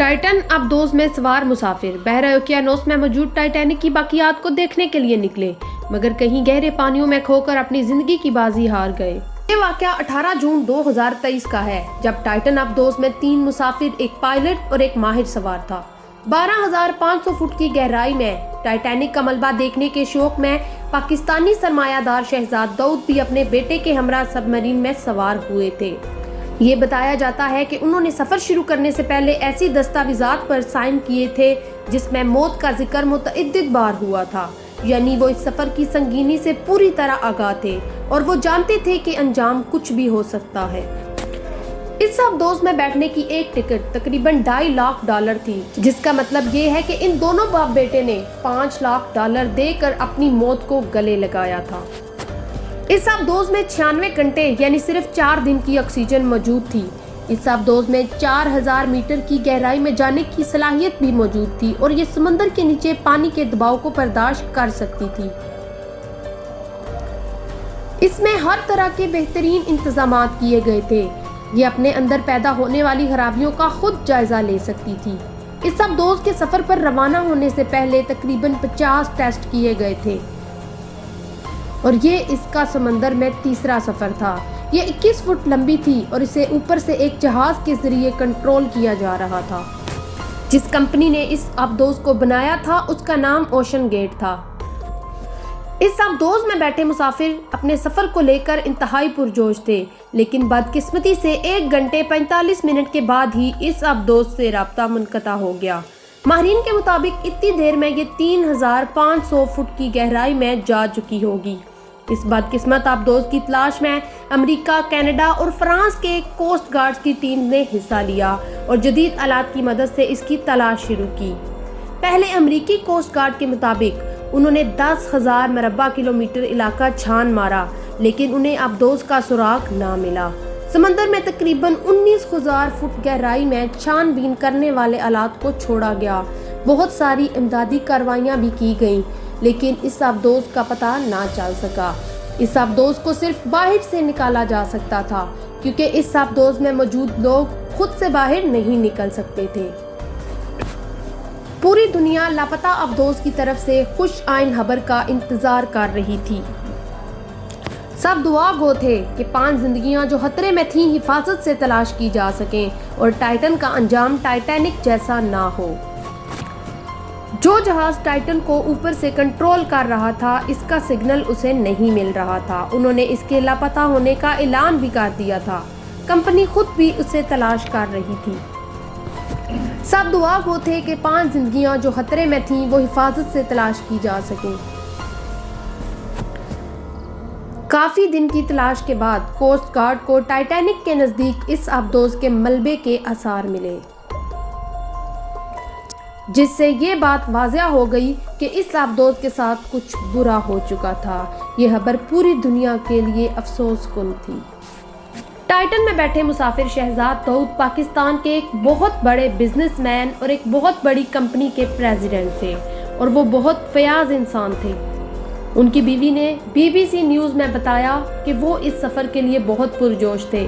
Titan अबदोज़ में सवार मुसाफिर बहरा ओकियानोस में मौजूद टाइटैनिक की बाकियात को देखने के लिए निकले, मगर कहीं गहरे पानियों में खोकर अपनी जिंदगी की बाजी हार गए। ये वाकया 18 जून 2023 का है, जब टाइटन अबदोज़ में 3 मुसाफिर, एक पायलट और एक माहिर सवार था। 12,500 फुट की गहराई में टाइटैनिक का मलबा देखने के शौक में पाकिस्तानी सरमायादार शहजाद दाऊद भी अपने बेटे के हमरा सबमरीन में सवार हुए थे। ये बताया जाता है कि उन्होंने सफर शुरू करने से पहले ऐसी दस्तावेजात पर साइन किए थे जिसमें मौत का जिक्र मुतअद्दिद बार हुआ था, यानी वो इस सफर की संगीनी से पूरी तरह आगाह थे और वो जानते थे कि अंजाम कुछ भी हो सकता है। इस अबदोज़ में बैठने की एक टिकट तकरीबन $2.5 लाख थी, जिसका मतलब ये है कि इन दोनों बाप बेटे ने $5 लाख देकर अपनी मौत को गले लगाया था। इस अबदोज़ में 96 घंटे यानी सिर्फ 4 दिन की ऑक्सीजन मौजूद थी। इस अबदोज़ में 4000 मीटर की गहराई में जाने की सलाहियत भी मौजूद थी और ये समंदर के नीचे पानी के दबाव को बर्दाश्त कर सकती थी। इसमें हर तरह के बेहतरीन इंतजामात किए गए थे। ये अपने अंदर पैदा होने वाली खराबियों का खुद जायजा ले सकती थी। इस अबदोज़ के सफर पर रवाना होने से पहले तकरीबन 50 टेस्ट किए गए थे और ये इसका समंदर में तीसरा सफर था। ये 21 फुट लंबी थी और इसे ऊपर से एक जहाज के जरिए कंट्रोल किया जा रहा था। जिस कंपनी ने इस अबदोज़ को बनाया था उसका नाम ओशन गेट था। इस अबदोज़ में बैठे मुसाफिर अपने सफर को लेकर इंतहाई पुरजोश थे, लेकिन बदकिस्मती से 1 घंटे 45 मिनट के बाद ही इस अबदोज़ से राब्ता मुनक़ता हो गया। माहिरीन के मुताबिक इतनी देर में ये 3500 फुट की गहराई में जा चुकी होगी। इस बदकिस्मत अबदोज़ की तलाश में अमेरिका, कनाडा और फ्रांस के कोस्ट गार्ड्स की टीम ने हिस्सा लिया और जदीद आलात की मदद से इसकी तलाश शुरू की। पहले अमेरिकी कोस्ट गार्ड के मुताबिक उन्होंने 10,000 मरबा किलोमीटर इलाका छान मारा, लेकिन उन्हें अबदोज़ का सुराग ना मिला। समंदर में तकरीबन 19,000 फुट गहराई में छानबीन करने वाले आलात को छोड़ा गया। बहुत सारी इमदादी कार्रवाइयाँ भी की गईं, लेकिन इस अबदोज़ का पता ना चल सका। इस अबदोज़ को सिर्फ बाहर से निकाला जा सकता था, क्योंकि इस अबदोज़ में मौजूद लोग खुद से बाहर नहीं निकल सकते थे। पूरी दुनिया लापता अबदोज़ की तरफ से खुश आइन खबर का इंतजार कर रही थी। सब दुआ गो थे कि 5 जिंदगियां जो खतरे में थीं हिफाजत से तलाश की जा सकें और टाइटन का अंजाम टाइटैनिक जैसा ना हो। जो जहाज टाइटन को ऊपर से कंट्रोल कर रहा था, इसका सिग्नल उसे नहीं मिल रहा था। उन्होंने इसके लापता होने का ऐलान भी कर दिया था। कंपनी खुद भी उसे तलाश कर रही थी। सब दुआ गो थे कि 5 जिंदगियां जो खतरे में थीं वो हिफाजत से तलाश की जा सकें। काफी दिन की तलाश के बाद कोस्ट गार्ड को टाइटैनिक के नजदीक इस अबदोज़ के मलबे के आसार मिले, जिससे ये बात वाज़िया हो गई कि इस अबदोज़ के साथ कुछ बुरा हो चुका था। ये खबर पूरी दुनिया के लिए अफसोसकुन थी। टाइटन में बैठे मुसाफिर शहजाद दाऊद पाकिस्तान के एक बहुत बड़े बिजनेसमैन और एक बहुत बड़ी कंपनी के प्रेसिडेंट थे और वो बहुत फयाज इंसान थे। उनकी बीवी ने BBC न्यूज़ में बताया कि वो इस सफ़र के लिए बहुत पुरजोश थे।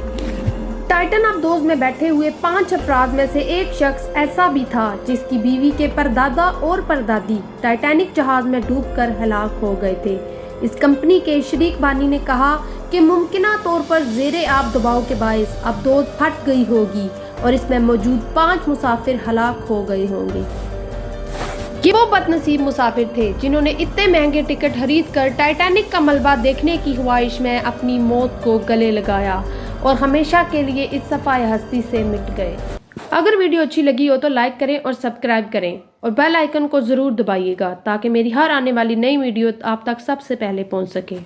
टाइटन अबदोज़ में बैठे हुए 5 अफराद में से एक शख्स ऐसा भी था जिसकी बीवी के परदादा और परदादी टाइटैनिक जहाज में डूबकर हलाक हो गए थे। इस कंपनी के शरीक बानी ने कहा कि मुमकिना तौर पर ज़ेरे आब दबाव के बायस अबदोज़ फट गई होगी और इसमें मौजूद 5 मुसाफिर हलाक हो गए होंगे। ये वो बदनसीब मुसाफिर थे जिन्होंने इतने महंगे टिकट खरीद कर टाइटैनिक का मलबा देखने की ख्वाहिश में अपनी मौत को गले लगाया और हमेशा के लिए इस सफ़ाए हस्ती से मिट गए। अगर वीडियो अच्छी लगी हो तो लाइक करें और सब्सक्राइब करें और बेल आइकन को ज़रूर दबाइएगा ताकि मेरी हर आने वाली नई वीडियो आप तक सबसे पहले पहुंच सके।